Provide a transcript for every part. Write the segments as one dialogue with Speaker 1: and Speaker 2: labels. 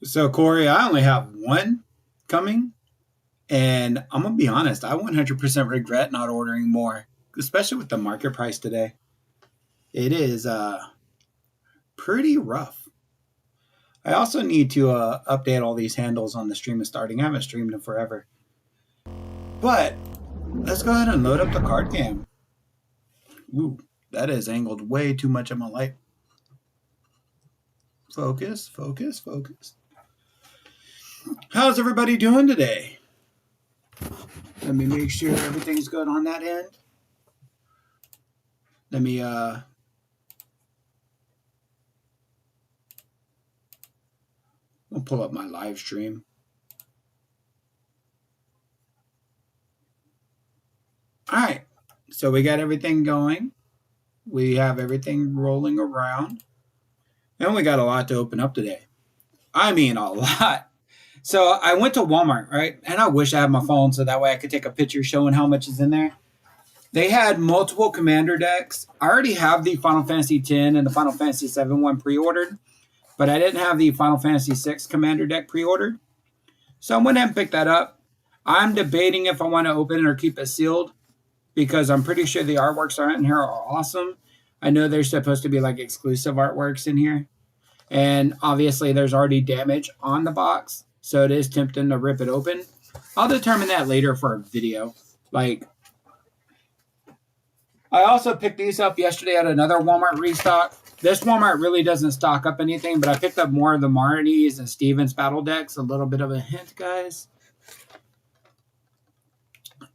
Speaker 1: So, Corey, I only have one coming, and I'm going to be honest, I 100% regret not ordering more, especially with the market price today. It is pretty rough. I also need to update all these handles on the stream and starting. I haven't streamed in forever. But let's go ahead and load up the card game. Ooh, that is angled way too much on my light. Focus, focus, focus. How's everybody doing today? Let me make sure everything's good on that end. Let me I'll pull up my live stream. All right, so we got everything going. We have everything rolling around. And we got a lot to open up today. I mean, a lot. So I went to Walmart, right? And I wish I had my phone so that way I could take a picture showing how much is in there. They had multiple commander decks. I already have the Final Fantasy X and the Final Fantasy VII one pre-ordered, but I didn't have the Final Fantasy VI commander deck pre-ordered. So I went ahead and picked that up. I'm debating if I want to open it or keep it sealed because I'm pretty sure the artworks in here are awesome. I know there's supposed to be like exclusive artworks in here. And obviously there's already damage on the box, so it is tempting to rip it open. I'll determine that later for a video. Like, I also picked these up yesterday at another Walmart restock. This Walmart really doesn't stock up anything, but I picked up more of the Marnies and Stevens battle decks. A little bit of a hint, guys.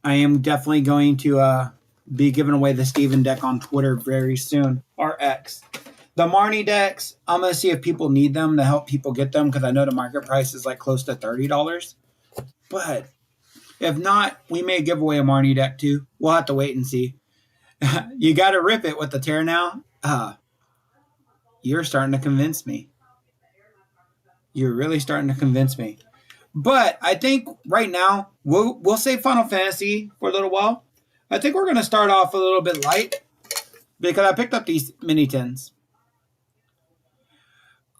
Speaker 1: I am definitely going to be giving away the Steven deck on Twitter very soon, or X. The Marnie decks, I'm going to see if people need them to help people get them because I know the market price is like close to $30. But if not, we may give away a Marnie deck too. We'll have to wait and see. You got to rip it with the tear now. You're starting to convince me. You're really starting to convince me. But I think right now, we'll save Final Fantasy for a little while. I think we're going to start off a little bit light because I picked up these mini tins.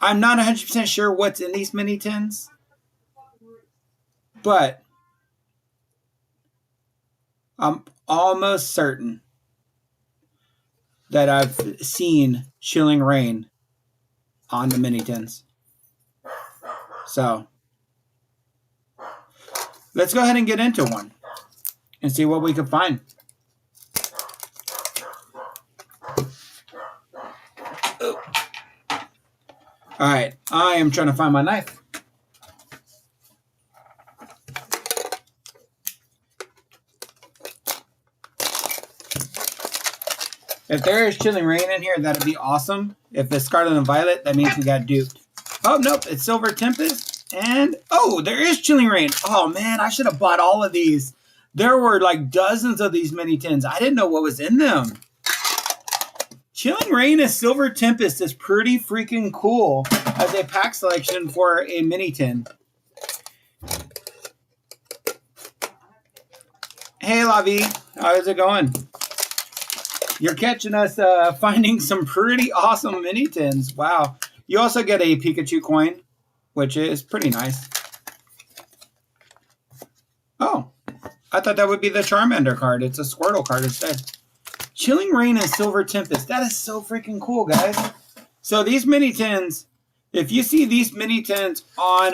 Speaker 1: I'm not 100% sure what's in these mini tins, but I'm almost certain that I've seen Chilling Reign on the mini tins. So let's go ahead and get into one and see what we can find. All right, I am trying to find my knife. If there is Chilling Reign in here, that'd be awesome. If it's Scarlet and Violet, that means we got duped. Oh, nope, it's Silver Tempest. And, oh, there is Chilling Reign. Oh, man, I should have bought all of these. There were like dozens of these mini tins. I didn't know what was in them. Chilling Reign and Silver Tempest is pretty freaking cool as a pack selection for a mini tin. Hey, Lavi. How's it going? You're catching us finding some pretty awesome mini tins. Wow. You also get a Pikachu coin, which is pretty nice. Oh, I thought that would be the Charmander card. It's a Squirtle card instead. Chilling Reign and Silver Tempest. That is so freaking cool, guys. So these mini tins, if you see these mini tins on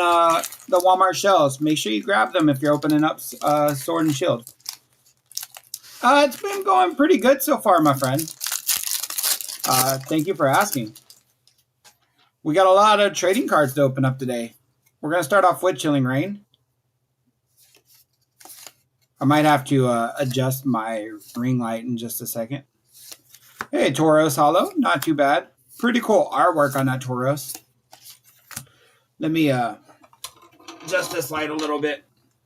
Speaker 1: the Walmart shelves, make sure you grab them if you're opening up Sword and Shield. It's been going pretty good so far, my friend. Thank you for asking. We got a lot of trading cards to open up today. We're going to start off with Chilling Reign. I might have to adjust my ring light in just a second. Hey, Tauros Hollow. Not too bad. Pretty cool artwork on that Tauros. Let me adjust this light a little bit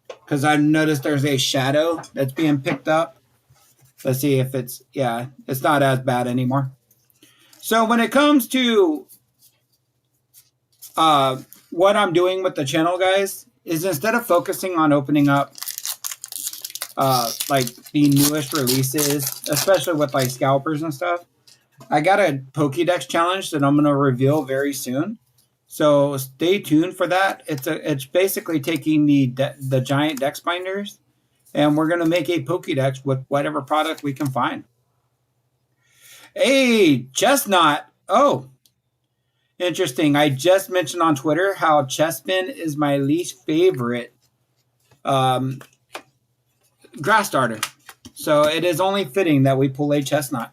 Speaker 1: because I've noticed there's a shadow that's being picked up. Let's see if it's, yeah, it's not as bad anymore. So when it comes to what I'm doing with the channel, guys, is instead of focusing on opening up like the newest releases, especially with like scalpers and stuff, I got a Pokédex challenge that I'm going to reveal very soon. So stay tuned for that. It's basically taking the giant dex binders, and we're going to make a Pokédex with whatever product we can find. Hey, Chestnut. Oh, interesting. I just mentioned on Twitter how Chespin is my least favorite grass starter. So it is only fitting that we pull a Chestnut.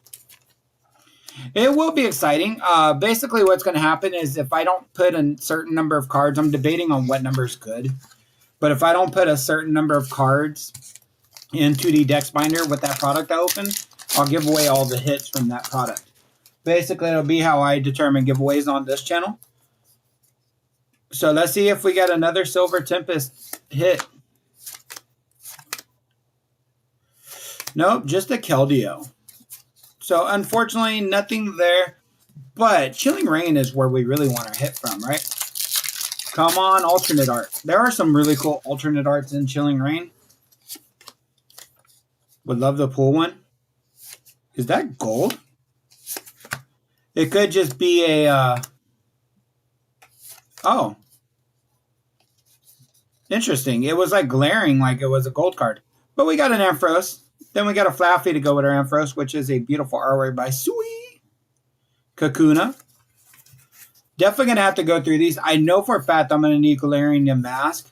Speaker 1: It will be exciting. Basically, what's going to happen is if I don't put a certain number of cards, I'm debating on what number is good. But if I don't put a certain number of cards into the Dex Binder with that product I open, I'll give away all the hits from that product. Basically, it'll be how I determine giveaways on this channel. So let's see if we get another Silver Tempest hit. Nope, just a Keldeo. So unfortunately, nothing there. But Chilling Reign is where we really want to hit from, right? Come on, alternate art. There are some really cool alternate arts in Chilling Reign. Would love to pull one. Is that gold? It could just be a... oh. Interesting. It was like glaring like it was a gold card. But we got an Ampharos. Then we got a Flaffy to go with our Ampharos, which is a beautiful artwork by Sui Kakuna. Definitely going to have to go through these. I know for a fact I'm going to need Galarian to mask,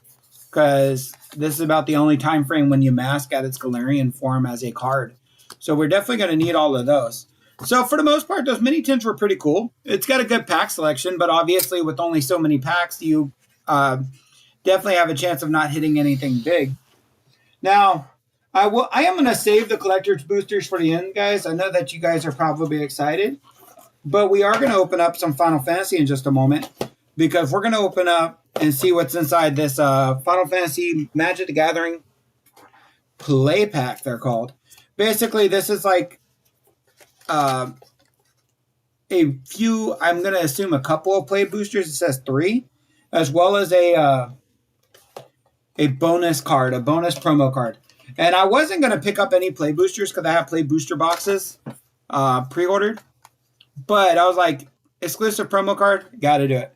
Speaker 1: because this is about the only time frame when you mask at its Galarian form as a card. So we're definitely going to need all of those. So for the most part, those mini tints were pretty cool. It's got a good pack selection, but obviously with only so many packs, you definitely have a chance of not hitting anything big. Now, I am going to save the collector's boosters for the end, guys. I know that you guys are probably excited, but we are going to open up some Final Fantasy in just a moment, because we're going to open up and see what's inside this Final Fantasy Magic the Gathering play pack, they're called. Basically, this is like a few, I'm going to assume a couple of play boosters. It says 3, as well as a bonus card, a bonus promo card. And I wasn't going to pick up any play boosters because I have play booster boxes pre-ordered. But I was like, exclusive promo card, got to do it.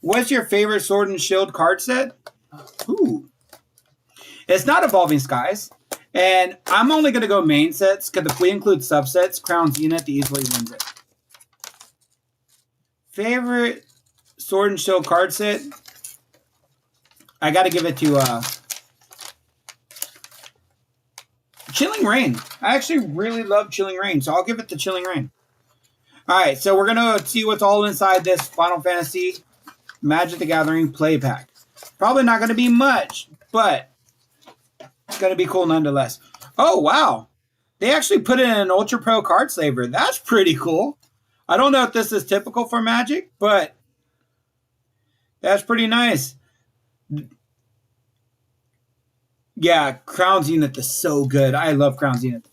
Speaker 1: What's your favorite Sword and Shield card set? Ooh. It's not Evolving Skies. And I'm only going to go main sets, because if we include subsets, Crown Zenith easily wins it. Favorite Sword and Shield card set? I got to give it to Chilling Reign. I actually really love Chilling Reign, so I'll give it to Chilling Reign. All right, so we're going to see what's all inside this Final Fantasy Magic the Gathering play pack. Probably not going to be much, but it's going to be cool nonetheless. Oh, wow. They actually put in an Ultra Pro card saver. That's pretty cool. I don't know if this is typical for Magic, but that's pretty nice. Yeah, Crown Zenith is so good. I love Crown Zenith.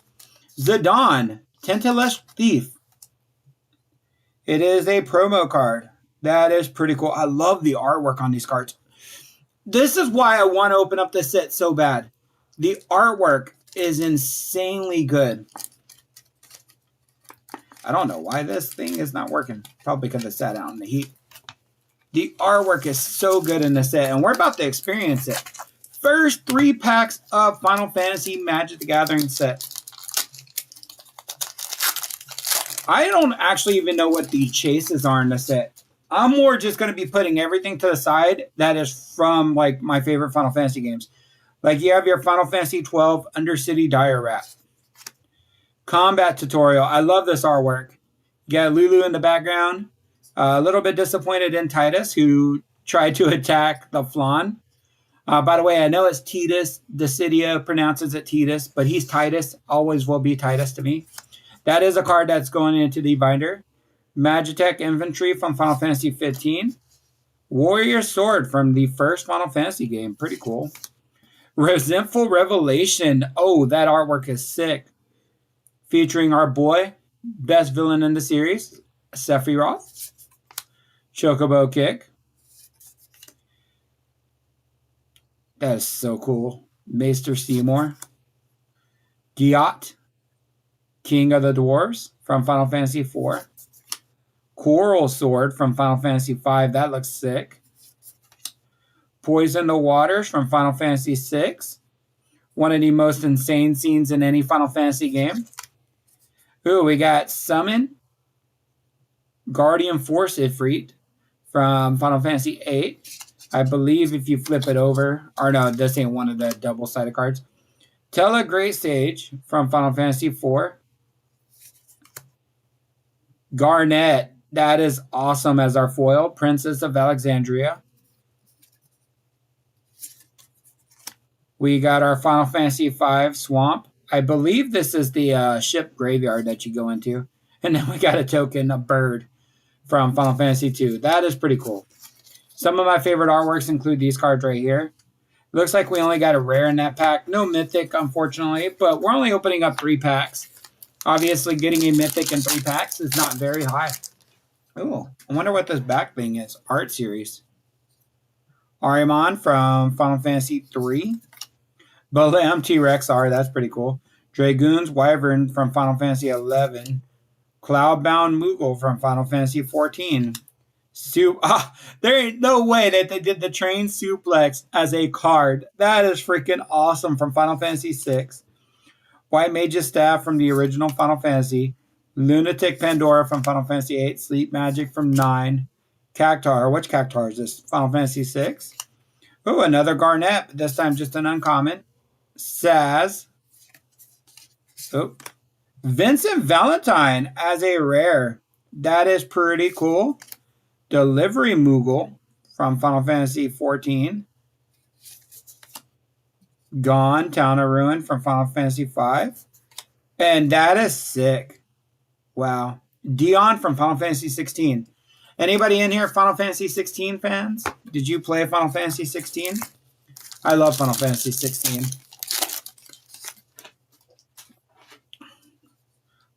Speaker 1: Zidane, Tentaless Thief. It is a promo card. That is pretty cool. I love the artwork on these cards. This is why I want to open up this set so bad. The artwork is insanely good. I don't know why this thing is not working. Probably because it sat out in the heat. The artwork is so good in this set, and we're about to experience it. First 3 packs of Final Fantasy Magic the Gathering set. I don't actually even know what the chases are in the set. I'm more just going to be putting everything to the side that is from like my favorite Final Fantasy games. Like you have your Final Fantasy 12 Undercity Dire Rat. Combat tutorial. I love this artwork. You got Lulu in the background. A little bit disappointed in Titus, who tried to attack the Flan. By the way, I know it's Titus. Dissidia pronounces it Titus, but he's Titus. Always will be Titus to me. That is a card that's going into the binder. Magitech Infantry from Final Fantasy 15. Warrior Sword from the first Final Fantasy game. Pretty cool. Resentful Revelation. Oh, that artwork is sick. Featuring our boy, best villain in the series, Sephiroth. Chocobo Kick. That is so cool. Maester Seymour. Giot, King of the Dwarves from Final Fantasy IV. Coral Sword from Final Fantasy V. That looks sick. Poison the Waters from Final Fantasy VI. One of the most insane scenes in any Final Fantasy game. Ooh, we got Summon. Guardian Force Ifrit from Final Fantasy VIII. I believe if you flip it over, or no, this ain't one of the double-sided cards. Tella Great Sage from Final Fantasy IV. Garnet, that is awesome as our foil. Princess of Alexandria. We got our Final Fantasy V Swamp. I believe this is the ship graveyard that you go into. And then we got a token, a bird, from Final Fantasy II. That is pretty cool. Some of my favorite artworks include these cards right here. Looks like we only got a rare in that pack. No mythic, unfortunately, but we're only opening up 3 packs. Obviously, getting a mythic in 3 packs is not very high. Oh, I wonder what this back thing is. Art series. Arimon from Final Fantasy III. Balam T-Rex R, that's pretty cool. Dragoon's Wyvern from Final Fantasy XI. Cloudbound Moogle from Final Fantasy XIV. There ain't no way that they did the train suplex as a card. That is freaking awesome from Final Fantasy VI. White Mage's Staff from the original Final Fantasy. Lunatic Pandora from Final Fantasy VIII. Sleep Magic from 9. Cactar. Which Cactar is this? Final Fantasy VI. Oh, another Garnet. This time just an uncommon. Saz. Oh. Vincent Valentine as a rare. That is pretty cool. Delivery Moogle from Final Fantasy XIV. Gone, Town of Ruin from Final Fantasy V. And that is sick. Wow. Dion from Final Fantasy XVI. Anybody in here Final Fantasy XVI fans? Did you play Final Fantasy XVI? I love Final Fantasy XVI.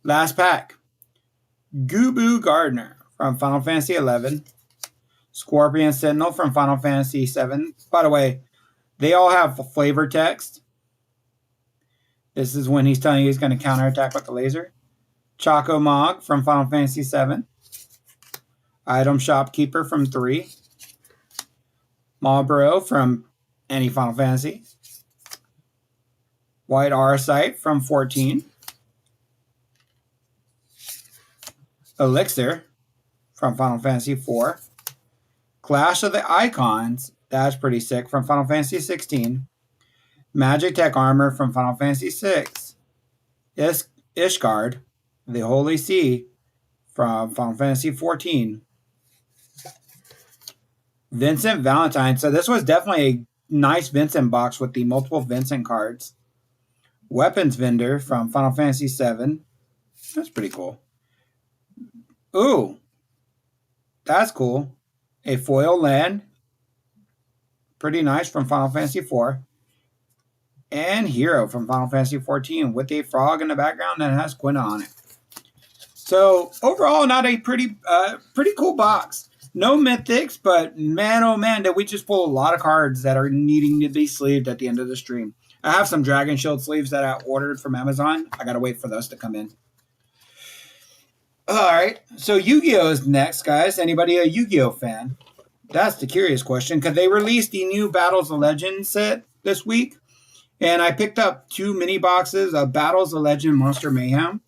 Speaker 1: Last pack. Gubu Gardner from Final Fantasy XI. Scorpion Sentinel from Final Fantasy VII. By the way, they all have flavor text. This is when he's telling you he's going to counterattack with the laser. Choco Mog from Final Fantasy VII. Item Shopkeeper from 3. Marlboro from any Final Fantasy. White Arcite from 14. Elixir from Final Fantasy IV. Clash of the Icons, that's pretty sick, from Final Fantasy XVI. Magic Tech Armor from Final Fantasy VI. Ishgard, the Holy Sea, from Final Fantasy XIV. Vincent Valentine. So this was definitely a nice Vincent box with the multiple Vincent cards. Weapons Vendor from Final Fantasy VII. That's pretty cool. Ooh, that's cool. A foil land. Pretty nice from Final Fantasy IV. And Hero from Final Fantasy XIV with a frog in the background that has Quina on it. So overall, not a pretty cool box. No mythics, but man, oh man, did we just pull a lot of cards that are needing to be sleeved at the end of the stream. I have some Dragon Shield sleeves that I ordered from Amazon. I got to wait for those to come in. All right, so Yu-Gi-Oh! Is next, guys. Anybody a Yu-Gi-Oh! Fan? That's the curious question, because they released the new Battles of Legend set this week, and I picked up 2 mini boxes of Battles of Legend Monster Mayhem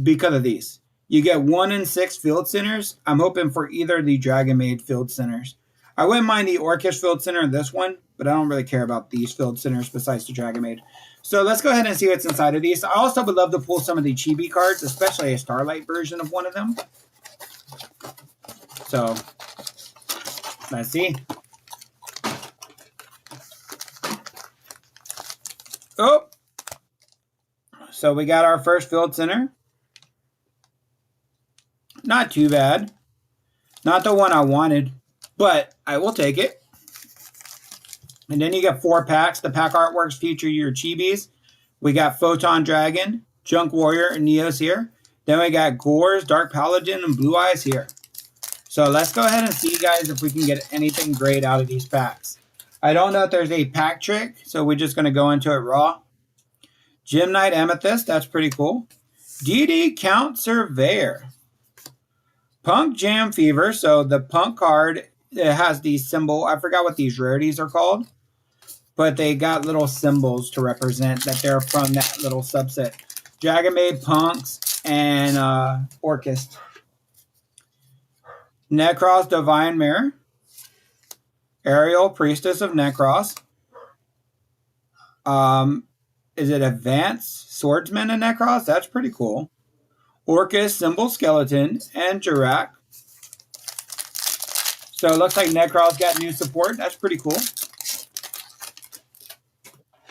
Speaker 1: because of these. You get 1 in 6 field centers. I'm hoping for either the Dragon Maid field centers. I wouldn't mind the Orcish field center in this one, but I don't really care about these field centers besides the Dragon Maid. So let's go ahead and see what's inside of these. I also would love to pull some of the Chibi cards, especially a Starlight version of one of them. So, let's see. Oh! So we got our first field center. Not too bad. Not the one I wanted, but I will take it. And then you get 4 packs. The pack artworks feature your Chibis. We got Photon Dragon, Junk Warrior, and Neos here. Then we got Gores, Dark Paladin, and Blue Eyes here. So let's go ahead and see, guys, if we can get anything great out of these packs. I don't know if there's a pack trick, so we're just going to go into it raw. Gem Knight Amethyst, that's pretty cool. DD Count Surveyor. Punk Jam Fever. So the Punk card, it has these symbol. I forgot what these rarities are called, but they got little symbols to represent that they're from that little subset. Dragonmaid, Punks, and Orcust. Necros Divine Mirror. Ariel, Priestess of Necros. Is it Advanced Swordsman in Necros? That's pretty cool. Orcust, Symbol Skeleton, and Jirak. So it looks like Necros got new support. That's pretty cool.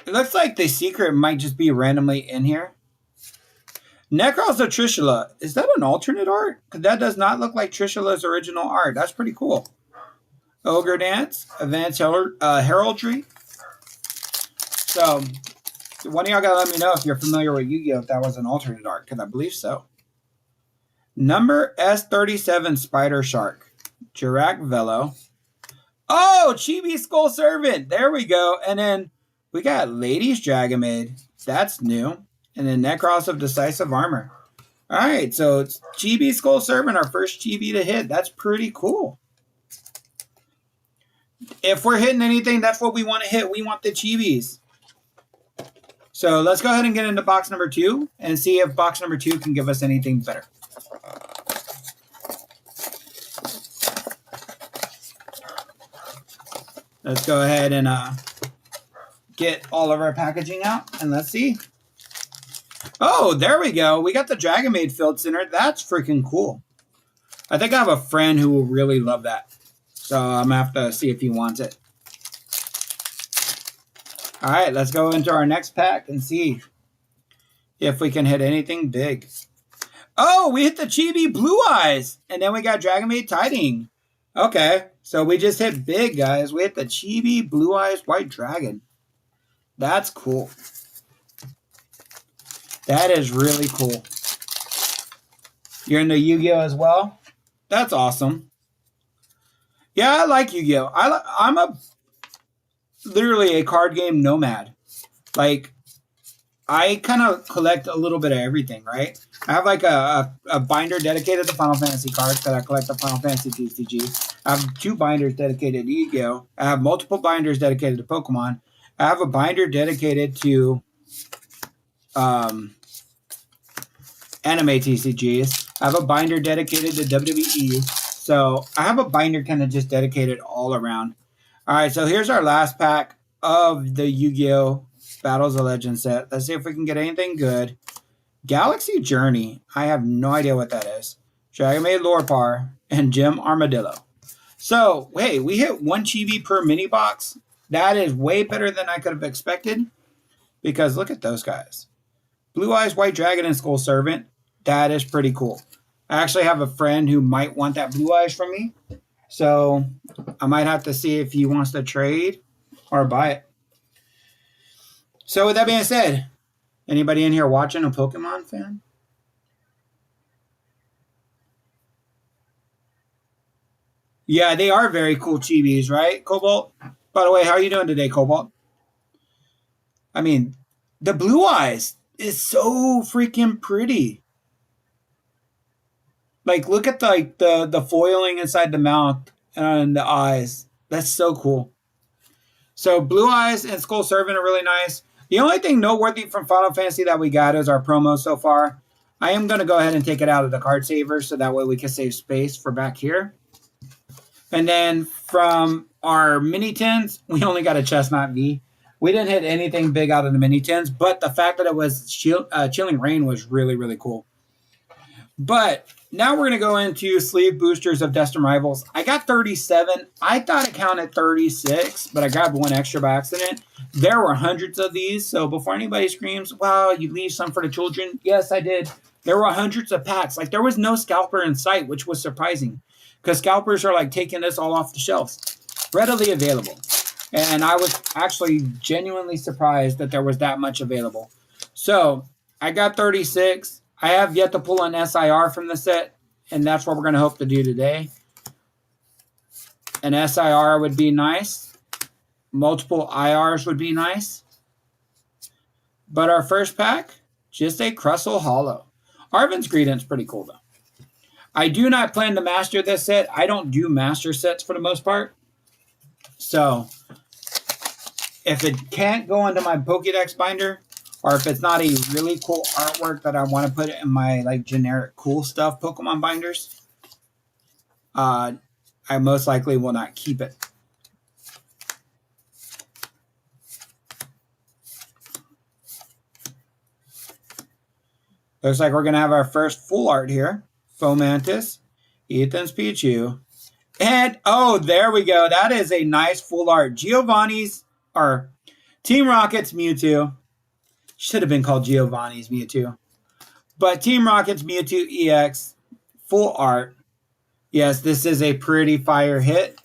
Speaker 1: It looks like the secret might just be randomly in here. Necros of Trishula. Is that an alternate art? Because that does not look like Trishula's original art. That's pretty cool. Ogre Dance, Advanced Heraldry. So, one of y'all gotta let me know if you're familiar with Yu-Gi-Oh! If that was an alternate art, because I believe so. Number S37 Spider Shark. Jirak Velo. Oh, Chibi Skull Servant. There we go. And then we got Ladies Dragonmaid. That's new. And then Necros of Decisive Armor. All right, so it's Chibi Skull Servant, our first Chibi to hit. That's pretty cool. If we're hitting anything, that's what we want to hit. We want the Chibis. So let's go ahead and get into box number 2 and see if box number 2 can give us anything better. Let's go ahead and get all of our packaging out, and let's see. Oh, there we go. We got the Dragonmaid Field Center. That's freaking cool. I think I have a friend who will really love that. So I'm going to have to see if he wants it. All right, let's go into our next pack and see if we can hit anything big. Oh, we hit the Chibi Blue Eyes. And then we got Dragonmaid Tiding. Okay, so we just hit big, guys. We hit the Chibi Blue Eyes White Dragon. That's cool. That is really cool. You're into Yu-Gi-Oh! As well? That's awesome. Yeah, I like Yu-Gi-Oh! I'm literally a card game nomad. Like, I kind of collect a little bit of everything, right? I have like a binder dedicated to Final Fantasy cards because I collect the Final Fantasy TCG. I have 2 binders dedicated to Yu-Gi-Oh! I have multiple binders dedicated to Pokemon. I have a binder dedicated to anime TCGs. I have a binder dedicated to WWE. So I have a binder kind of just dedicated all around. All right, so here's our last pack of the Yu-Gi-Oh! Battles of Legends set. Let's see if we can get anything good. Galaxy Journey. I have no idea what that is. Dragonmaid Lorpar and Gem Armadillo. So, hey, we hit 1 chibi per mini box. That is way better than I could have expected. Because look at those guys. Blue Eyes White Dragon and Skull Servant. That is pretty cool. I actually have a friend who might want that Blue Eyes from me. So, I might have to see if he wants to trade or buy it. So, with that being said, anybody in here watching a Pokemon fan? Yeah, they are very cool chibis, right, Cobalt? By the way, how are you doing today, Cobalt? I mean, the Blue Eyes is so freaking pretty. Like, look at the foiling inside the mouth and the eyes. That's so cool. So, Blue Eyes and Skull Servant are really nice. The only thing noteworthy from Final Fantasy that we got is our promo so far. I am going to go ahead and take it out of the card saver so that way we can save space for back here. And then from our mini tins, we only got a Chestnut V. We didn't hit anything big out of the mini tins, but the fact that it was Chilling Rain was really, really cool. But now we're going to go into sleeve boosters of Destined Rivals. I got 37. I thought it counted 36, but I grabbed 1 extra by accident. There were hundreds of these, so before anybody screams, wow, you leave some for the children. Yes, I did. There were hundreds of packs. Like, there was no scalper in sight, which was surprising. Because scalpers are, like, taking this all off the shelves. Readily available. And I was actually genuinely surprised that there was that much available. So, I got 36. I have yet to pull an SIR from the set, and that's what we're going to hope to do today. An SIR would be nice. Multiple IRs would be nice. But our first pack, just a Crustle Hollow. Arvin's Greetings pretty cool, though. I do not plan to master this set. I don't do master sets for the most part. So if it can't go into my Pokédex binder, or if it's not a really cool artwork that I want to put in my like generic cool stuff Pokemon binders, I most likely will not keep it. Looks like we're going to have our first full art here. Fomantis, Ethan's Pichu, and oh, there we go. That is a nice full art. Giovanni's, or Team Rocket's Mewtwo. Should have been called Giovanni's Mewtwo. But Team Rocket's Mewtwo EX, full art. Yes, this is a pretty fire hit.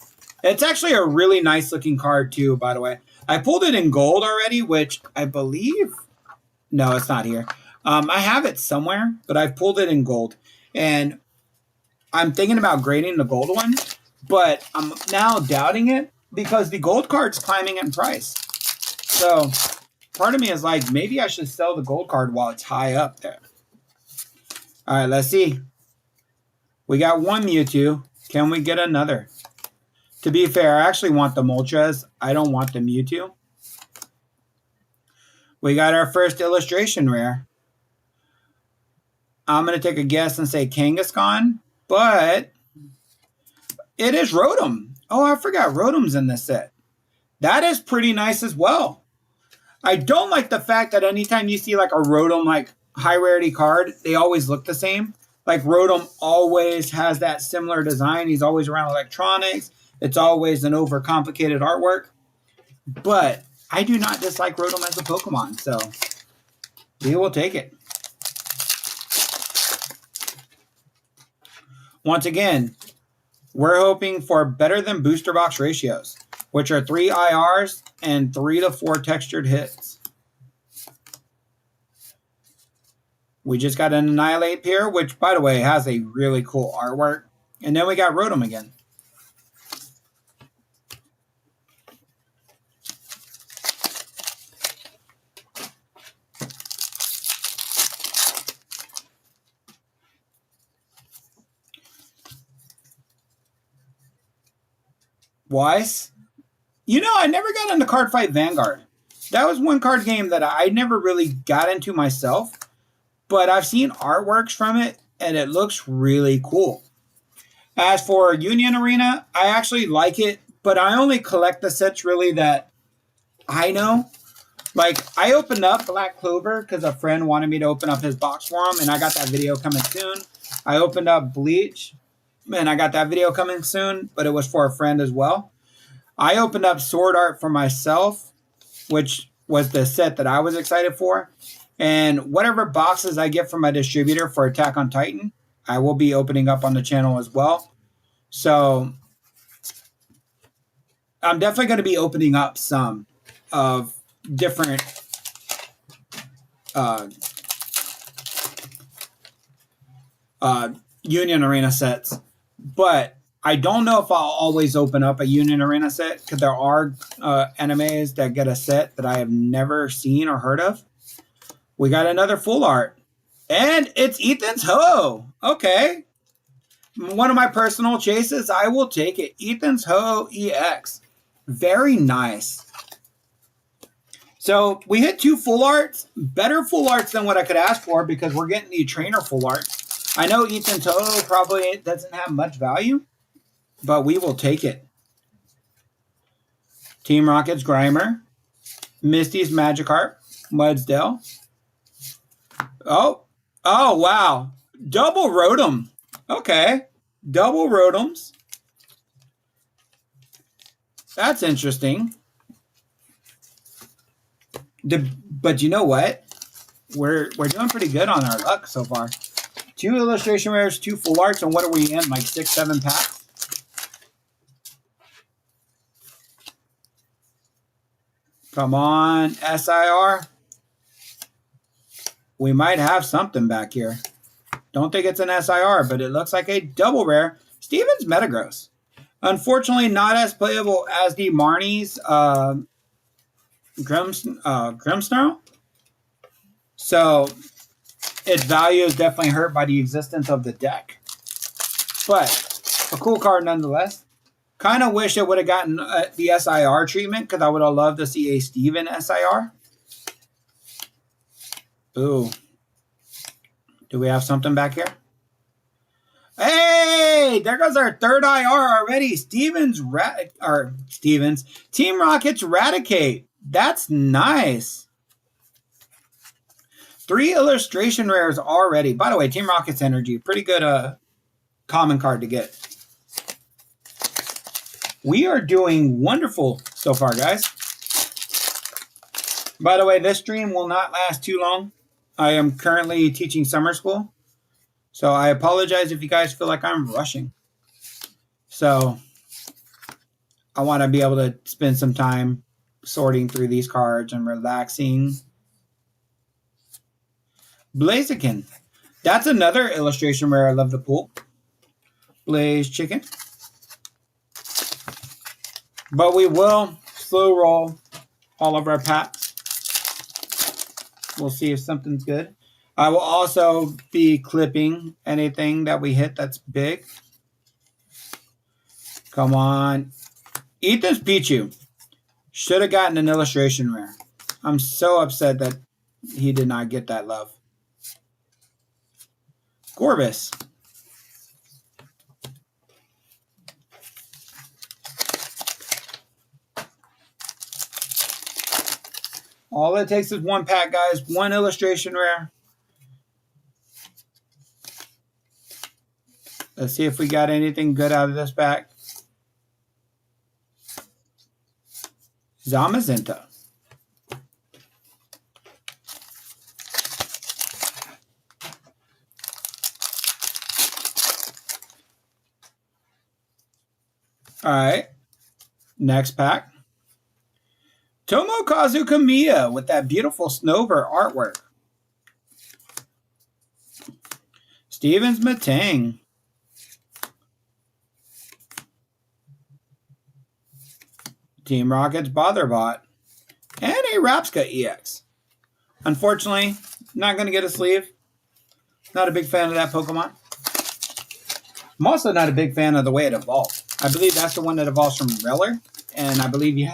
Speaker 1: It's actually a really nice looking card too, by the way. I pulled it in gold already, which I believe... No, it's not here. I have it somewhere, but I've pulled it in gold. And I'm thinking about grading the gold one, but I'm now doubting it because the gold card's climbing in price. So part of me is like, maybe I should sell the gold card while it's high up there. All right, let's see. We got one Mewtwo. Can we get another? To be fair, I actually want the Moltres. I don't want the Mewtwo. We got our first illustration rare. I'm going to take a guess and say Kangaskhan, but it is Rotom. Oh, I forgot Rotom's in this set. That is pretty nice as well. I don't like the fact that anytime you see like a Rotom like high rarity card, they always look the same. Like Rotom always has that similar design. He's always around electronics. It's always an overcomplicated artwork. But I do not dislike Rotom as a Pokemon, so we will take it. Once again, we're hoping for better than booster box ratios, which are 3 IRs and 3 to 4 textured hits. We just got an Annihilate here, which, by the way, has a really cool artwork. And then we got Rotom again. Weiss? You know, I never got into Card Fight Vanguard. That was one card game that I never really got into myself, but I've seen artworks from it, and it looks really cool. As for Union Arena, I actually like it, but I only collect the sets really that I know. Like, I opened up Black Clover because a friend wanted me to open up his box for him, and I got that video coming soon. I opened up Bleach, and I got that video coming soon, but it was for a friend as well. I opened up Sword Art for myself, which was the set that I was excited for. And whatever boxes I get from my distributor for Attack on Titan, I will be opening up on the channel as well. So I'm definitely going to be opening up some of different Union Arena sets. But I don't know if I'll always open up a Union Arena set because there are animes that get a set that I have never seen or heard of. We got another full art. And it's Ethan's Ho. Okay. One of my personal chases. I will take it. Ethan's Ho EX. Very nice. So we hit 2 full arts. Better full arts than what I could ask for because we're getting the trainer full art. I know Ethan's Ho probably doesn't have much value, but we will take it. Team Rocket's Grimer. Misty's Magikarp. Mudsdale. Oh, wow. Double Rotom. Okay. Double Rotoms. That's interesting. But you know what? We're doing pretty good on our luck so far. 2 illustration rares, 2 full arts, and what are we in? Like 6, 7 packs? Come on, SIR. We might have something back here. Don't think it's an SIR, but it looks like a double rare. Steven's Metagross. Unfortunately, not as playable as the Marnie's Grimmsnarl. So its value is definitely hurt by the existence of the deck. But a cool card nonetheless. Kind of wish it would have gotten the SIR treatment because I would have loved to see a Steven SIR. Ooh. Do we have something back here? Hey, there goes our third IR already. Team Rocket's Radicate. That's nice. 3 illustration rares already. By the way, Team Rocket's Energy, pretty good common card to get. We are doing wonderful so far, guys. By the way, this stream will not last too long. I am currently teaching summer school. So I apologize if you guys feel like I'm rushing. So I want to be able to spend some time sorting through these cards and relaxing. Blaziken. That's another illustration where I love to pull. Blaze Chicken. But we will slow roll all of our packs. We'll see if something's good. I will also be clipping anything that we hit that's big. Come on. Ethan's Pichu. Should have gotten an illustration rare. I'm so upset that he did not get that love. Gorbis. All it takes is one pack, guys. One illustration rare. Let's see if we got anything good out of this pack. Zamazenta. All right. Next pack. Tomokazu Kamiya with that beautiful Snover artwork. Stevens Matang. Team Rocket's Botherbot. And a Rapska EX. Unfortunately, not going to get a sleeve. Not a big fan of that Pokemon. I'm also not a big fan of the way it evolved. I believe that's the one that evolves from Reller. And I believe you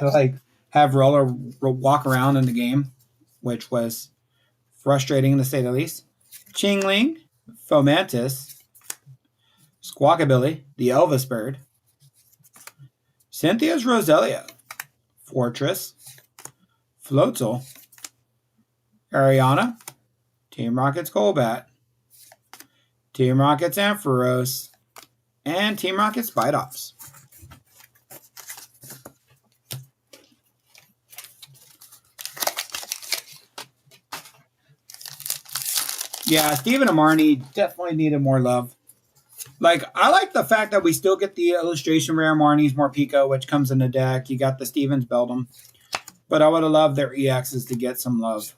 Speaker 1: have Roller walk around in the game, which was frustrating to say the least. Chingling, Fomantis, Squawkabilly, the Elvis Bird, Cynthia's Roselia, Fortress, Floatzel, Ariana, Team Rocket's Golbat, Team Rocket's Ampharos, and Team Rocket's Spidops. Yeah, Steven and Marnie definitely needed more love. I like the fact that we still get the illustration rare Marnie's Morpeko, which comes in the deck. You got the Stevens Beldum. But I would have loved their EXs to get some love.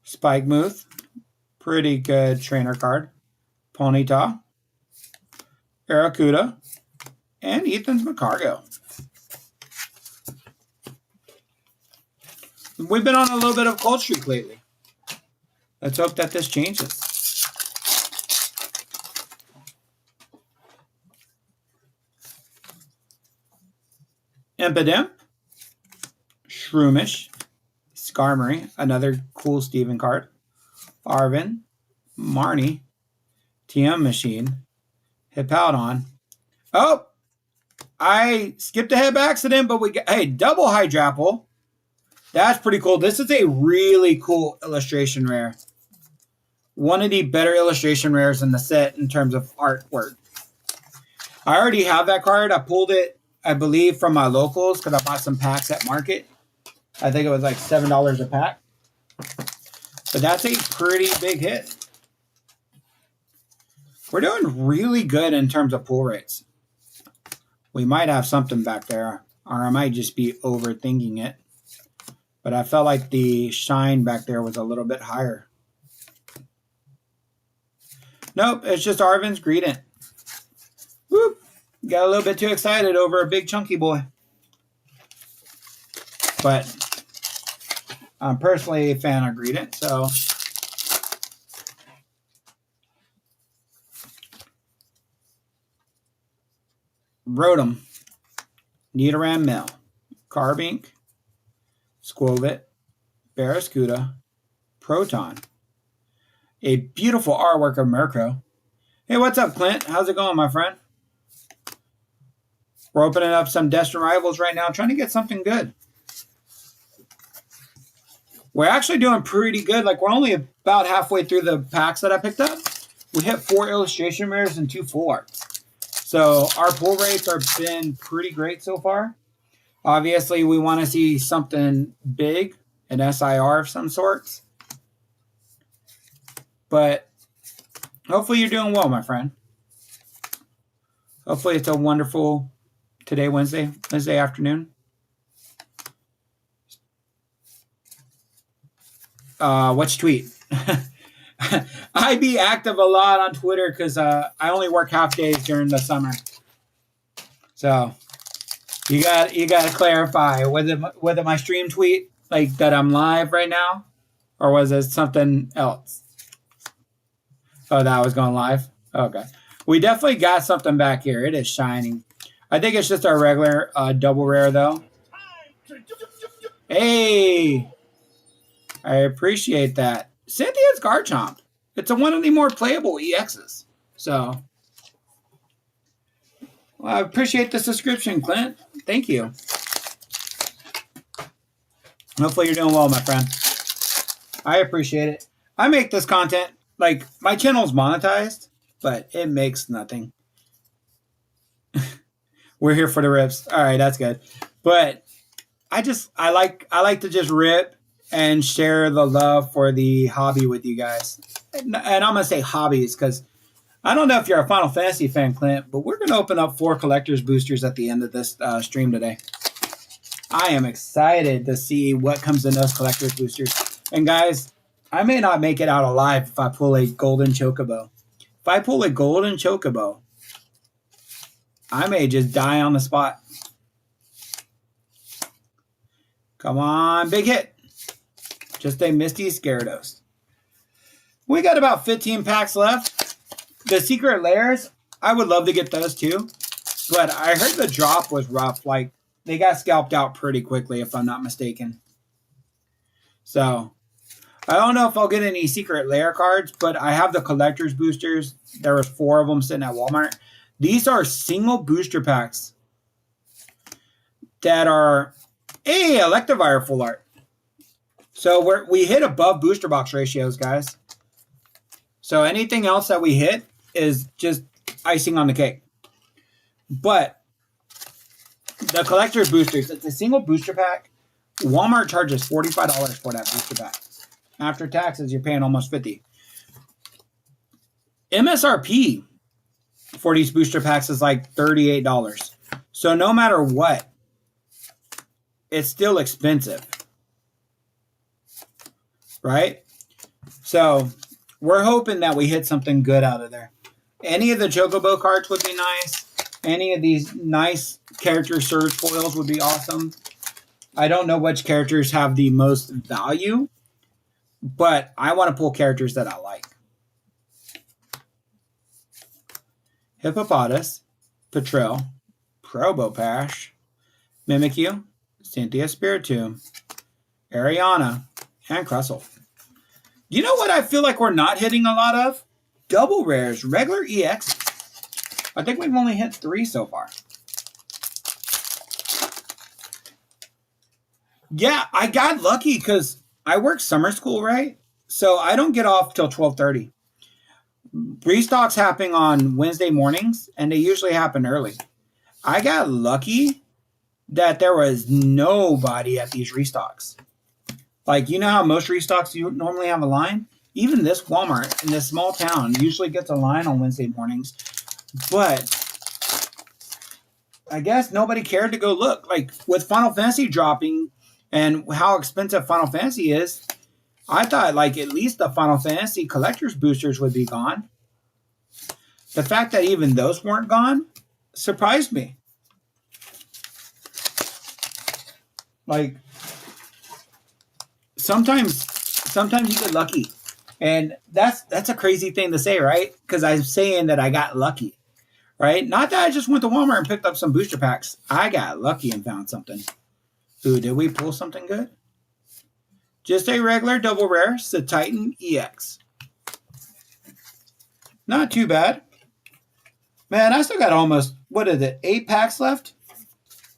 Speaker 1: Spikemuth. Pretty good trainer card. Ponyta. Aracuda. And Ethan's Macargo. We've been on a little bit of cold streak lately. Let's hope that this changes. Impidimp, Shroomish, Skarmory, another cool Steven card. Arvin, Marnie, TM Machine, Hippowdon. Oh, I skipped ahead by accident, but we got, hey, double Hydrapple. That's pretty cool. This is a really cool illustration rare. One of the better illustration rares in the set in terms of artwork. I already have that card. I pulled it, I believe, from my locals because I bought some packs at Market. I think it was like $7 a pack. But that's a pretty big hit. We're doing really good in terms of pull rates. We might have something back there, or I might just be overthinking it. But I felt like the shine back there was a little bit higher. Nope, it's just Arvin's Greedent. Whoop. Got a little bit too excited over a big chunky boy. But I'm personally a fan of Greedent, so. Rotom, Nidoran Mill, Carbink, Squovit, Barraskewda, Proton. A beautiful artwork of Murkrow. Hey, what's up, Clint? How's it going, my friend? We're opening up some Destined Rivals right now, trying to get something good. We're actually doing pretty good. Like, we're only about halfway through the packs that I picked up. We hit 4 illustration rares and 2 full arts. So our pull rates have been pretty great so far. Obviously, we want to see something big, an SIR of some sorts. But hopefully you're doing well, my friend. Hopefully it's a wonderful today, Wednesday afternoon. What's tweet? I be active a lot on Twitter because I only work half days during the summer. So you got to clarify, was it my stream tweet, like that I'm live right now, or was it something else? Oh, that was going live? Okay. We definitely got something back here. It is shining. I think it's just our regular double rare, though. Hey! I appreciate that. Cynthia's Garchomp. It's one of the more playable EXs. So, well, I appreciate the subscription, Clint. Thank you. Hopefully you're doing well, my friend. I appreciate it. I make this content. Like, my channel's monetized, but it makes nothing. We're here for the rips. All right, that's good. But I like to just rip and share the love for the hobby with you guys. And I'm going to say hobbies because I don't know if you're a Final Fantasy fan, Clint, but we're going to open up 4 collector's boosters at the end of this stream today. I am excited to see what comes in those collector's boosters. And guys, I may not make it out alive if I pull a golden chocobo. If I pull a golden chocobo, I may just die on the spot. Come on, big hit. Just a Misty Gyarados. We got about 15 packs left. The secret layers, I would love to get those too. But I heard the drop was rough. Like, they got scalped out pretty quickly, if I'm not mistaken. So, I don't know if I'll get any secret layer cards, but I have the collector's boosters. There was 4 of them sitting at Walmart. These are single booster packs that are Electivire full art. So we hit above booster box ratios, guys. So anything else that we hit is just icing on the cake. But the collector's boosters, it's a single booster pack. Walmart charges $45 for that booster pack. After taxes, you're paying almost $50. MSRP for these booster packs is like $38. So no matter what, it's still expensive. Right? So we're hoping that we hit something good out of there. Any of the Chocobo cards would be nice. Any of these nice character surge foils would be awesome. I don't know which characters have the most value, but I want to pull characters that I like. Hippopotas, Patrol, Probopash, Mimikyu, Cynthia Spiritomb, Ariana, and Crustle. You know what I feel like we're not hitting a lot of? Double rares, regular EX. I think we've only hit 3 so far. Yeah, I got lucky because I work summer school, right? So I don't get off till 12:30. Restocks happen on Wednesday mornings, and they usually happen early. I got lucky that there was nobody at these restocks. Like, you know how most restocks you normally have a line? Even this Walmart in this small town usually gets a line on Wednesday mornings. But I guess nobody cared to go look. Like, with Final Fantasy dropping and how expensive Final Fantasy is, I thought, like, at least the Final Fantasy collector's boosters would be gone. The fact that even those weren't gone surprised me. Like, sometimes you get lucky. And that's a crazy thing to say, right? Because I'm saying that I got lucky, right? Not that I just went to Walmart and picked up some booster packs. I got lucky and found something. Ooh, did we pull something good? Just a regular double rare, it's the Titan EX. Not too bad. Man, I still got almost, what is it, 8 packs left?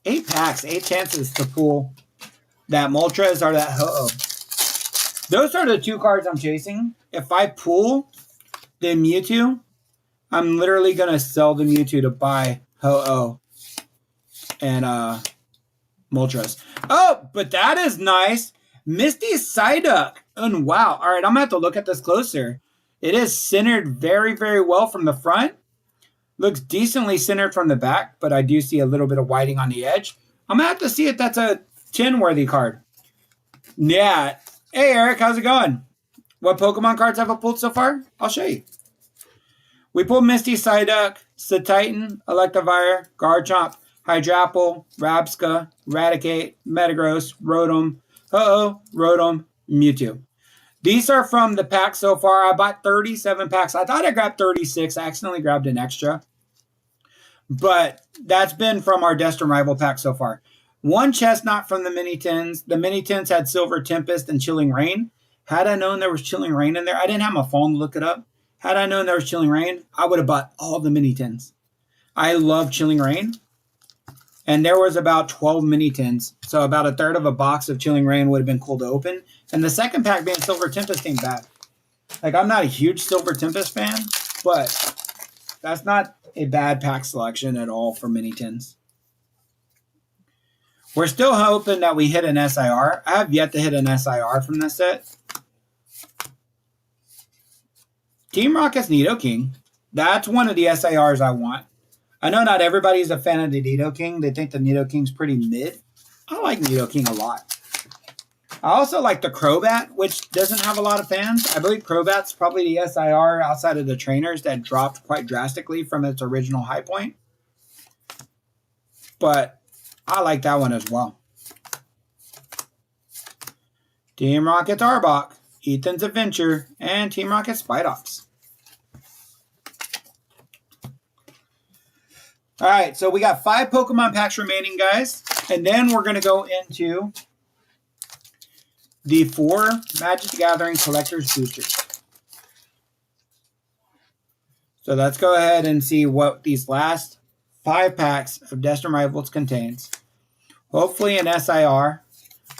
Speaker 1: 8 packs, 8 chances to pull that Moltres or that Ho-Oh. Those are the 2 cards I'm chasing. If I pull the Mewtwo, I'm literally going to sell the Mewtwo to buy Ho-Oh and Moltres. Oh, but that is nice. Misty Psyduck. And wow. All right, I'm going to have to look at this closer. It is centered very, very well from the front. Looks decently centered from the back, but I do see a little bit of whiting on the edge. I'm going to have to see if that's a chin-worthy card. Yeah. Hey, Eric, how's it going? What Pokemon cards have I pulled so far? I'll show you. We pulled Misty Psyduck, Titan, Electivire, Garchomp, Hydrapple, Rabsca, Raticate, Metagross, Rotom, Ho-Oh, Rotom, Mewtwo. These are from the pack so far. I bought 37 packs. I thought I grabbed 36. I accidentally grabbed an extra. But that's been from our Destined Rival pack so far. 1 Chestnut from the mini tins. The mini tins had Silver Tempest and Chilling Rain. Had I known there was Chilling Rain in there, I didn't have my phone to look it up. Had I known there was Chilling Rain, I would have bought all the mini tins. I love Chilling Rain. And there was about 12 mini tins. So about a third of a box of Chilling Rain would have been cool to open. And the second pack being Silver Tempest ain't bad. Like, I'm not a huge Silver Tempest fan, but that's not a bad pack selection at all for mini tins. We're still hoping that we hit an SIR. I have yet to hit an SIR from this set. Team Rocket's Nidoking. That's one of the SIRs I want. I know not everybody's a fan of the Nidoking. They think the Nidoking's pretty mid. I like Nidoking a lot. I also like the Crobat, which doesn't have a lot of fans. I believe Crobat's probably the SIR outside of the trainers that dropped quite drastically from its original high point. But I like that one as well. Team Rocket's Arbok, Ethan's Adventure, and Team Rocket's Spidops. All right, so we got 5 Pokemon packs remaining, guys. And then we're going to go into the 4 Magic the Gathering Collector's Boosters. So let's go ahead and see what these last 5 packs of Destined Rivals contains. Hopefully an SIR.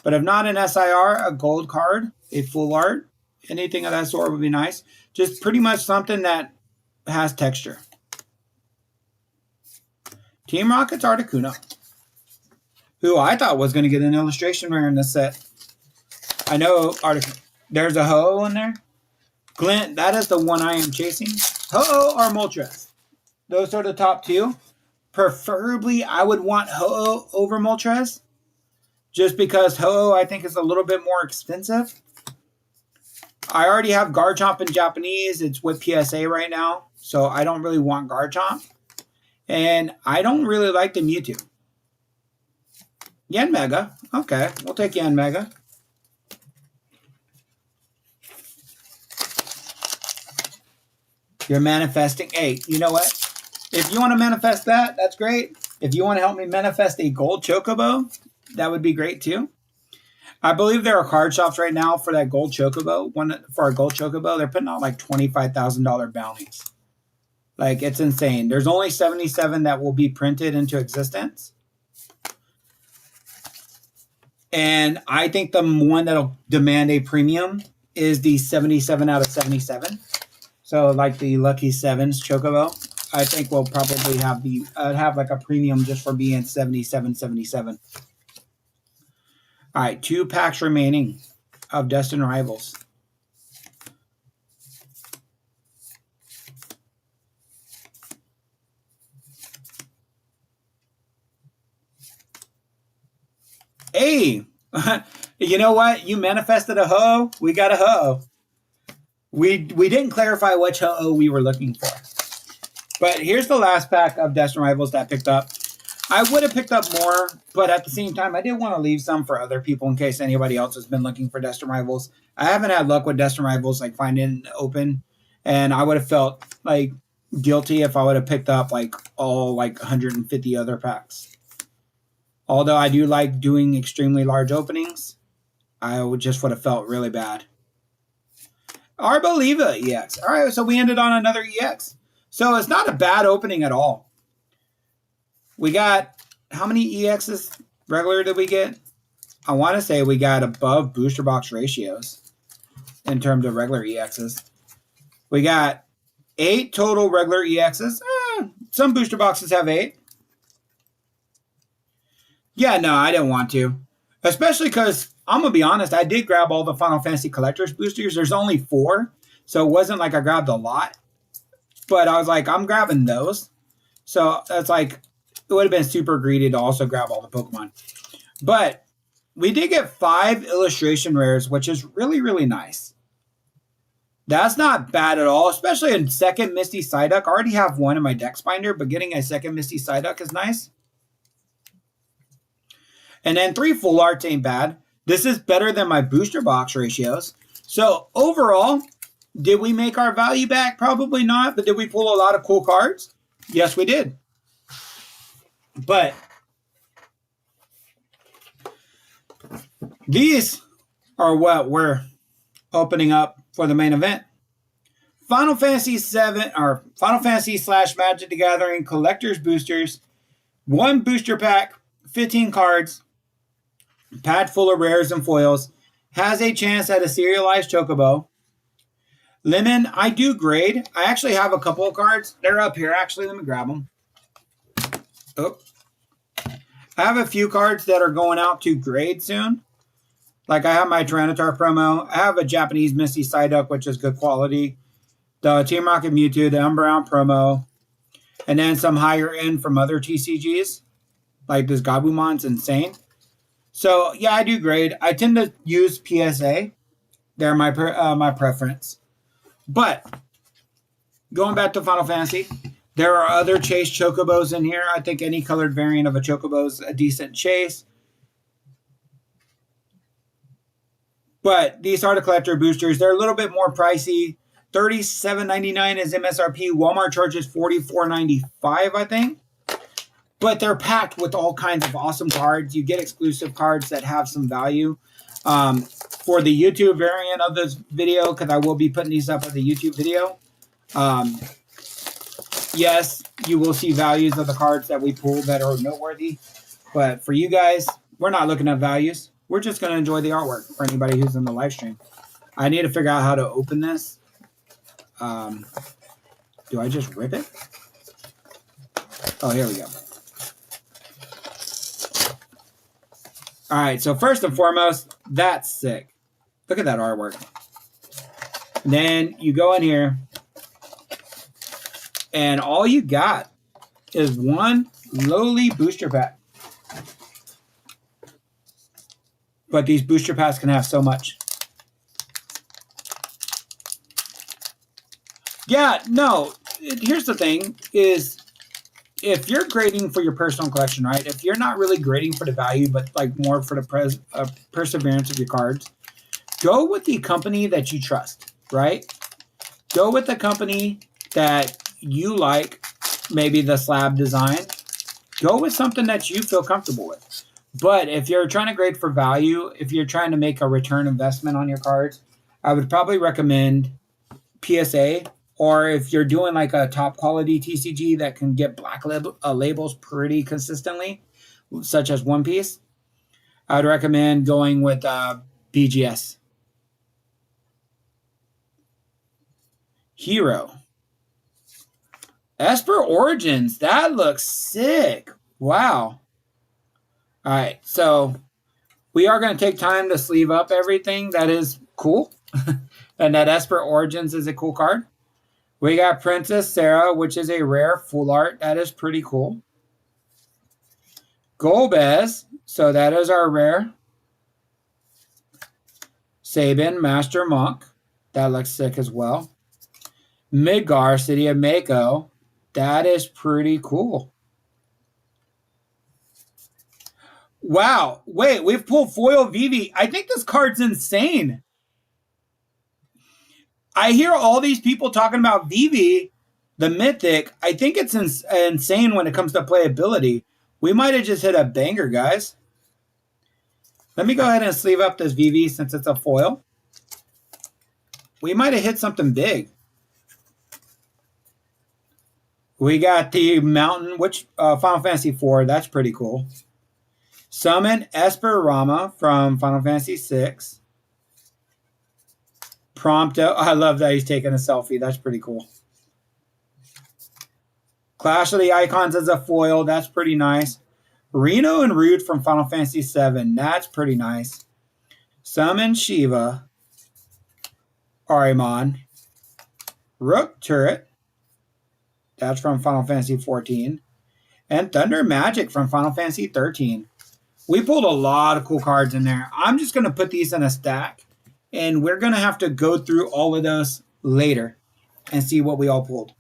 Speaker 1: But if not an SIR, a gold card, a full art, anything of that sort would be nice. Just pretty much something that has texture. Team Rocket's Articuno, who I thought was going to get an illustration rare in this set. I know there's a Ho-Oh in there. Glint, that is the one I am chasing. Ho-Oh or Moltres. Those are the top 2. Preferably, I would want Ho-Oh over Moltres. Just because Ho-Oh, I think, is a little bit more expensive. I already have Garchomp in Japanese. It's with PSA right now. So I don't really want Garchomp. And I don't really like the Mewtwo. Yanmega. Okay, we'll take Yanmega. You're manifesting. Hey, you know what? If you want to manifest that, that's great. If you want to help me manifest a gold Chocobo, that would be great too. I believe there are card shops right now for that gold Chocobo. For a gold Chocobo, they're putting out like $25,000 bounties. Like, it's insane. There's only 77 that will be printed into existence. And I think the one that'll demand a premium is the 77 out of 77. So, like the Lucky Sevens Chocobo, I think we'll probably have like a premium just for being 77. All right, 2 packs remaining of Destined Rivals. Hey, you know what? You manifested a Ho-Oh. We got a Ho-Oh. We didn't clarify which Ho-Oh we were looking for. But here's the last pack of Destined Rivals that I picked up. I would have picked up more, but at the same time, I did want to leave some for other people in case anybody else has been looking for Destined Rivals. I haven't had luck with Destined Rivals, like finding open, and I would have felt like guilty if I would have picked up like all like 150 other packs. Although I do like doing extremely large openings, I would have felt really bad. Arboliva EX. All right, so we ended on another EX. So it's not a bad opening at all. We got, how many EXs regular did we get? I want to say we got above booster box ratios in terms of regular EXs. We got 8 total regular EXs. Some booster boxes have 8. Yeah, no, I didn't want to. Especially because, I'm going to be honest, I did grab all the Final Fantasy Collector's boosters. There's only 4, so it wasn't like I grabbed a lot. But I was like, I'm grabbing those. So that's like, it would have been super greedy to also grab all the Pokemon. But we did get 5 illustration rares, which is really, really nice. That's not bad at all, especially in second Misty Psyduck. I already have one in my Dex Binder, but getting a second Misty Psyduck is nice. And then 3 full arts ain't bad. This is better than my booster box ratios. So overall, did we make our value back? Probably not, but did we pull a lot of cool cards? Yes, we did. But these are what we're opening up for the main event. Final Fantasy 7 or Final Fantasy / Magic the Gathering Collector's Boosters. 1 booster pack, 15 cards, packed full of rares and foils. Has a chance at a serialized Chocobo. Lemon, I do grade. I actually have a couple of cards. They're up here, actually. Let me grab them. Oh. I have a few cards that are going out to grade soon. Like I have my Tyranitar promo. I have a Japanese Misty Psyduck, which is good quality. The Team Rocket Mewtwo, the Umbreon promo. And then some higher end from other TCGs. Like this Gabumon's insane. So, yeah, I do grade. I tend to use PSA. They're my preference. But, going back to Final Fantasy, there are other chase Chocobos in here. I think any colored variant of a Chocobo is a decent chase. But these are the collector boosters. They're a little bit more pricey. $37.99 is MSRP. Walmart charges $44.95, I think. But they're packed with all kinds of awesome cards. You get exclusive cards that have some value. For the YouTube variant of this video, because I will be putting these up as a YouTube video, yes, you will see values of the cards that we pull that are noteworthy. But for you guys, we're not looking at values. We're just going to enjoy the artwork for anybody who's in the live stream. I need to figure out how to open this. Do I just rip it? Oh, here we go. All right, so first and foremost, that's sick. Look at that artwork. And then you go in here, and all you got is one lowly booster pack. But these booster packs can have so much. Yeah, no, here's the thing is, if you're grading for your personal collection, right? If you're not really grading for the value, but like more for the perseverance of your cards, go with the company that you trust, right? Go with the company that you like, maybe the slab design. Go with something that you feel comfortable with. But if you're trying to grade for value, if you're trying to make a return investment on your cards, I would probably recommend PSA. Or if you're doing like a top quality TCG that can get black labels pretty consistently, such as One Piece, I would recommend going with BGS. Hero. Esper Origins. That looks sick. Wow. All right. So we are going to take time to sleeve up everything. That is cool. And that Esper Origins is a cool card. We got Princess Sarah, which is a rare full art. That is pretty cool. Golbez. So that is our rare. Sabin, Master Monk. That looks sick as well. Midgar, City of Mako. That is pretty cool. Wow. Wait, we've pulled foil Vivi. I think this card's insane. I hear all these people talking about Vivi, The Mythic, I think it's insane when it comes to playability. We might have just hit a banger, guys. Let me go ahead and sleeve up this VV since it's a foil. We might have hit something big. We got the Mountain, which Final Fantasy IV. That's pretty cool. Summon Esper Rama from Final Fantasy VI. Prompto. I love that he's taking a selfie. That's pretty cool. Clash of the Icons as a foil. That's pretty nice. Reno and Rude from Final Fantasy VII. That's pretty nice. Summon Shiva. Arimon. Rook Turret. That's from Final Fantasy XIV. And Thunder Magic from Final Fantasy XIII. We pulled a lot of cool cards in there. I'm just going to put these in a stack. And we're going to have to go through all of those later and see what we all pulled.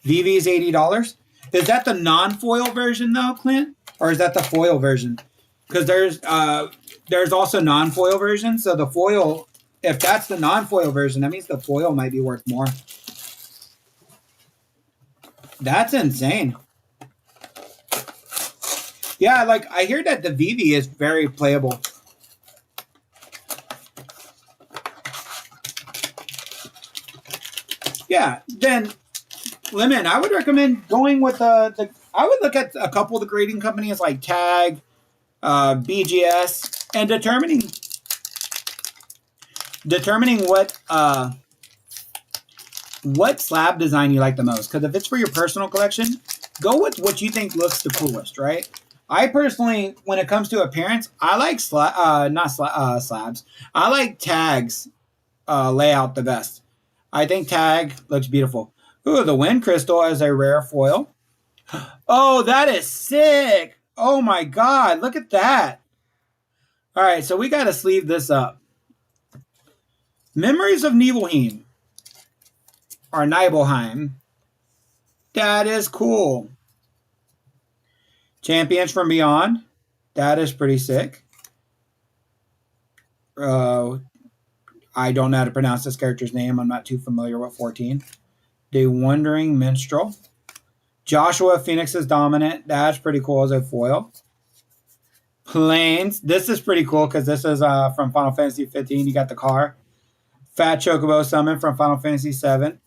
Speaker 1: VV is $80. Is that the non-foil version though, Clint? Or is that the foil version? Because there's also non-foil version. So the foil, if that's the non-foil version, that means the foil might be worth more. That's insane. Yeah, like I hear that the VV is very playable. Yeah, then Lemon, I would recommend going with I would look at a couple of the grading companies like Tag, BGS, and determining what slab design you like the most. Because if it's for your personal collection, go with what you think looks the coolest, right? I personally, when it comes to appearance, I like slabs. I like Tag's layout the best. I think Tag looks beautiful. Ooh, the Wind Crystal as a rare foil. Oh, that is sick. Oh my God, look at that. All right, so we got to sleeve this up. Memories of Nibelheim. Or Nibelheim. That is cool. Champions from Beyond. That is pretty sick. I don't know how to pronounce this character's name. I'm not too familiar with 14. The Wandering Minstrel. Joshua Phoenix's Dominant. That's pretty cool as a foil. Plains. This is pretty cool because this is from Final Fantasy 15. You got the car. Fat Chocobo Summon from Final Fantasy 7.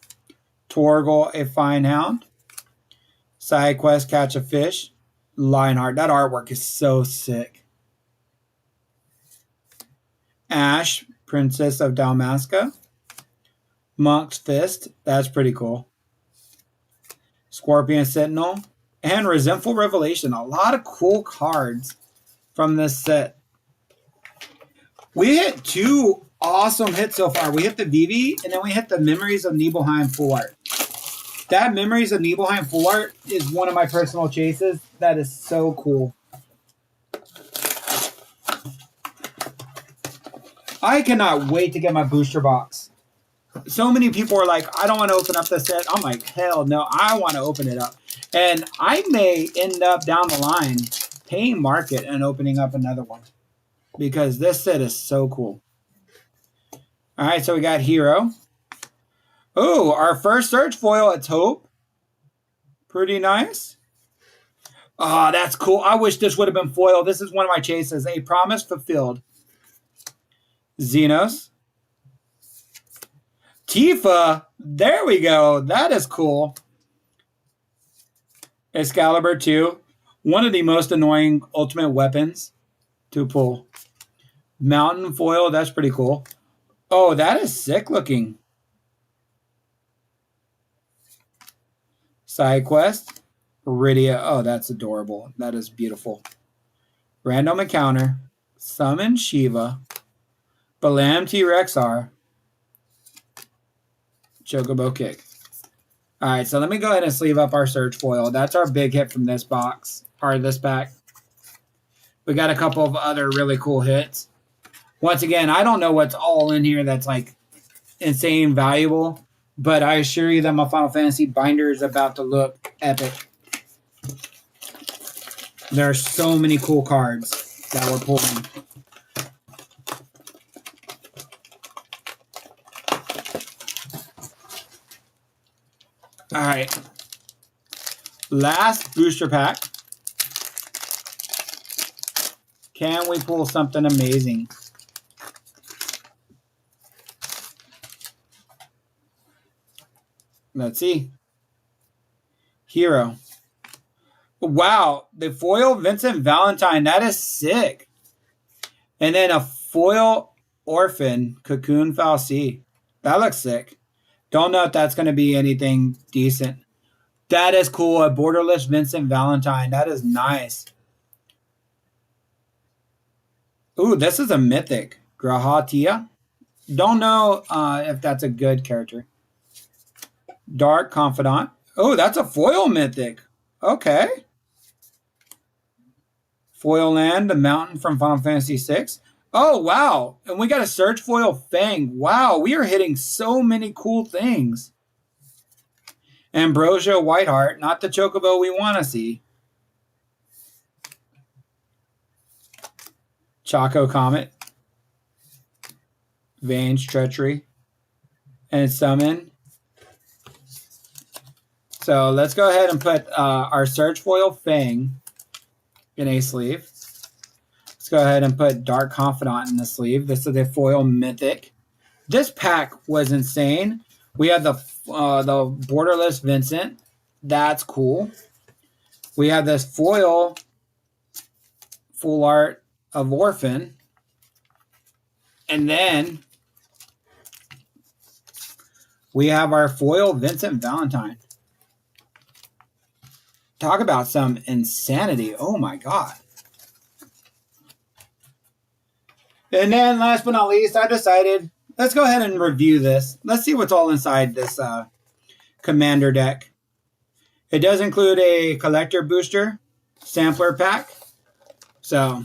Speaker 1: Torgal, a Fine Hound. Side Quest, Catch a Fish. Lionheart. That artwork is so sick. Ash, Princess of Dalmasca. Monk's Fist. That's pretty cool. Scorpion Sentinel. And Resentful Revelation. A lot of cool cards from this set. We hit two awesome hits so far. We hit the VV, and then we hit the Memories of Nibelheim full art. That Memories of Nibelheim full art is one of my personal chases. That is so cool. I cannot wait to get my booster box. So many people are like, I don't want to open up this set. I'm like, hell no, I want to open it up. And I may end up down the line paying market and opening up another one. Because this set is so cool. All right, so we got Hero. Oh, our first search foil, it's Hope. Pretty nice. Oh, that's cool. I wish this would have been foil. This is one of my chases. A Promise Fulfilled. Xenos. Tifa. There we go. That is cool. Excalibur 2. One of the most annoying ultimate weapons to pull. Mountain foil. That's pretty cool. Oh, that is sick looking. Side quest. Iridia. Oh, that's adorable. That is beautiful. Random encounter. Summon Shiva. Balam T-Rex R. Chocobo Kick. All right, so let me go ahead and sleeve up our search foil. That's our big hit from this box, or this pack. We got a couple of other really cool hits. Once again, I don't know what's all in here that's like insane valuable, but I assure you that my Final Fantasy binder is about to look epic. There are so many cool cards that we're pulling. All right. Last booster pack. Can we pull something amazing? Let's see. Hero. Wow, the foil Vincent Valentine. That is sick. And then a foil Orphan Cocoon Falsey. That looks sick. Don't know if that's going to be anything decent. That is cool. A borderless Vincent Valentine. That is nice. Ooh, this is a mythic. Grahatia. Don't know if that's a good character. Dark Confidant. Oh, that's a foil mythic. Okay. Foil Land, the mountain from Final Fantasy VI. Oh, wow. And we got a Search Foil Fang. Wow, we are hitting so many cool things. Ambrosia Whiteheart, not the Chocobo we want to see. Choco Comet. Vane's Treachery. And Summon. So let's go ahead and put our Search Foil Fang in a sleeve. Let's go ahead and put Dark Confidant in the sleeve. This is a foil mythic. This pack was insane. We had the borderless Vincent. That's cool. We have this foil full art of Orphan. And then we have our foil Vincent Valentine. Talk about some insanity. Oh my God. And then last but not least, I decided, let's go ahead and review this. Let's see what's all inside this Commander deck. It does include a collector booster sampler pack. So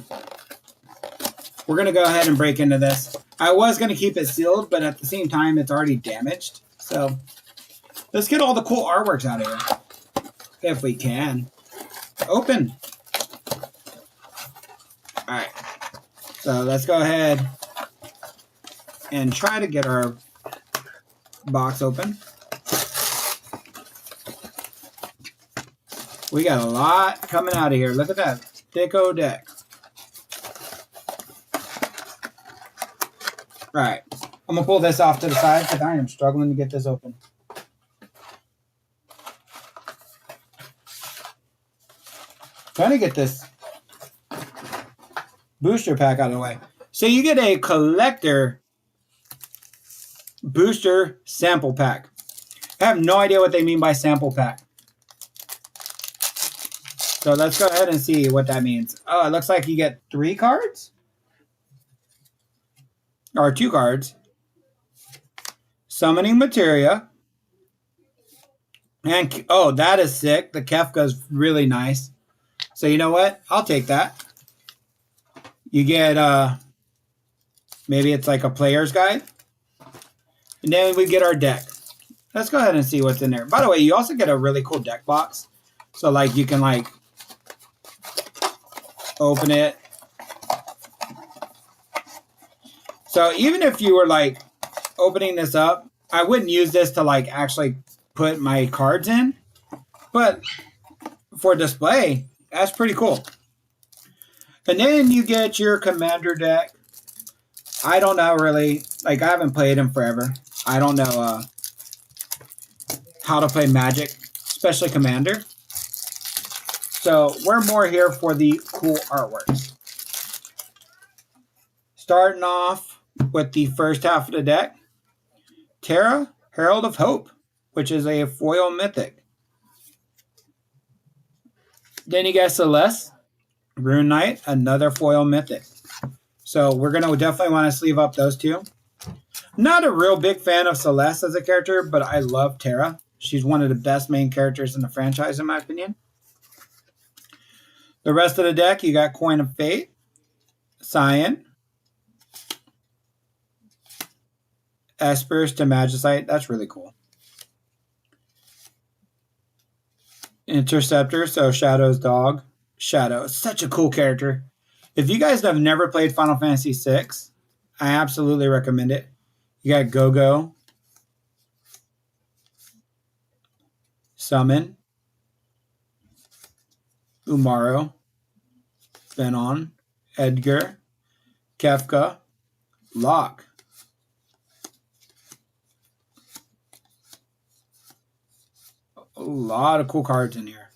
Speaker 1: we're going to go ahead and break into this. I was going to keep it sealed, but at the same time, it's already damaged. So let's get all the cool artworks out of here. If we can. Open. Alright. So let's go ahead and try to get our box open. We got a lot coming out of here. Look at that. Thick-o deck. Alright. I'm going to pull this off to the side because I am struggling to get this open. Trying to get this booster pack out of the way. So you get a collector booster sample pack. I have no idea what they mean by sample pack. So let's go ahead and see what that means. Oh, it looks like you get 3 cards? Or 2 cards. Summoning Materia. And, oh, that is sick. The Kefka is really nice. So you know what? I'll take that. You get, maybe it's like a player's guide. And then we get our deck. Let's go ahead and see what's in there. By the way, you also get a really cool deck box. So, like, you can, like, open it. So even if you were, like, opening this up, I wouldn't use this to, like, actually put my cards in. But for display, that's pretty cool. And then you get your Commander deck. I don't know really. Like, I haven't played him forever. I don't know how to play Magic, especially Commander. So we're more here for the cool artworks. Starting off with the first half of the deck. Terra, Herald of Hope, which is a foil mythic. Then you get Celeste, Rune Knight, another foil mythic. So we're going to definitely want to sleeve up those two. Not a real big fan of Celeste as a character, but I love Terra. She's one of the best main characters in the franchise, in my opinion. The rest of the deck, you got Coin of Fate, Cyan, Espers to Magicite. That's really cool. Interceptor, so Shadow's dog. Shadow, such a cool character. If you guys have never played Final Fantasy VI, I absolutely recommend it. You got Go-Go. Summon, Umaro, Venon, Edgar, Kefka, Lock. A lot of cool cards in here.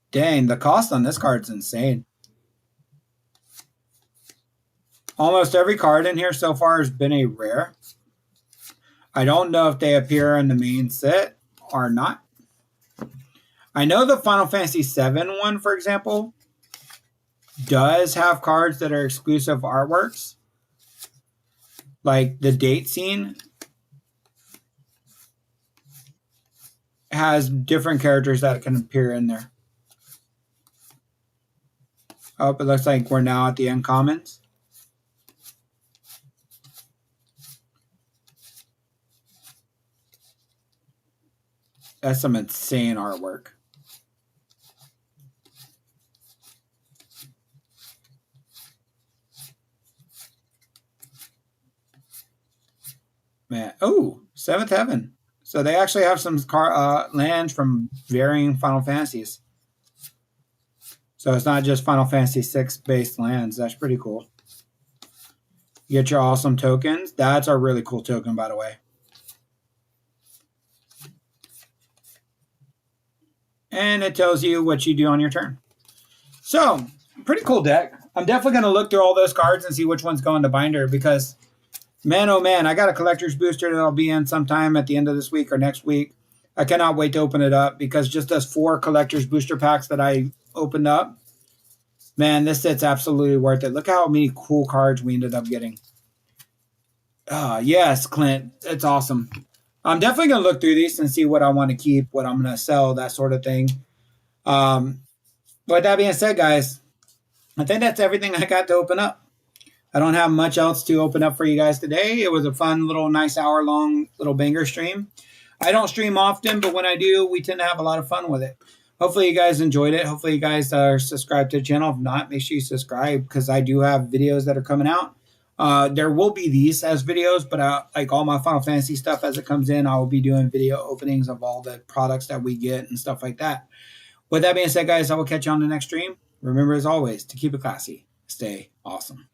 Speaker 1: Dang, the cost on this card's insane. Almost every card in here so far has been a rare. I don't know if they appear in the main set or not. I know the Final Fantasy VII one, for example, does have cards that are exclusive artworks. Like the date scene has different characters that can appear in there. Oh, it looks like we're now at the uncommons. That's some insane artwork. Man, oh, Seventh Heaven. So they actually have some lands from varying Final Fantasies. So it's not just Final Fantasy VI based lands. That's pretty cool. You get your awesome tokens. That's a really cool token, by the way. And it tells you what you do on your turn. So, pretty cool deck. I'm definitely going to look through all those cards and see which one's going to binder because, man, oh man, I got a collector's booster that I'll be in sometime at the end of this week or next week. I cannot wait to open it up because just those 4 collector's booster packs that I opened up, man, this set's absolutely worth it. Look how many cool cards we ended up getting. Yes, Clint. It's awesome. I'm definitely going to look through these and see what I want to keep, what I'm going to sell, that sort of thing. With that being said, guys, I think that's everything I got to open up. I don't have much else to open up for you guys today. It was a fun little nice hour-long little banger stream. I don't stream often, but when I do, we tend to have a lot of fun with it. Hopefully you guys enjoyed it. Hopefully you guys are subscribed to the channel. If not, make sure you subscribe because I do have videos that are coming out. There will be these as videos, but like all my Final Fantasy stuff as it comes in, I will be doing video openings of all the products that we get and stuff like that. With that being said, guys, I will catch you on the next stream. Remember, as always, to keep it classy, stay awesome.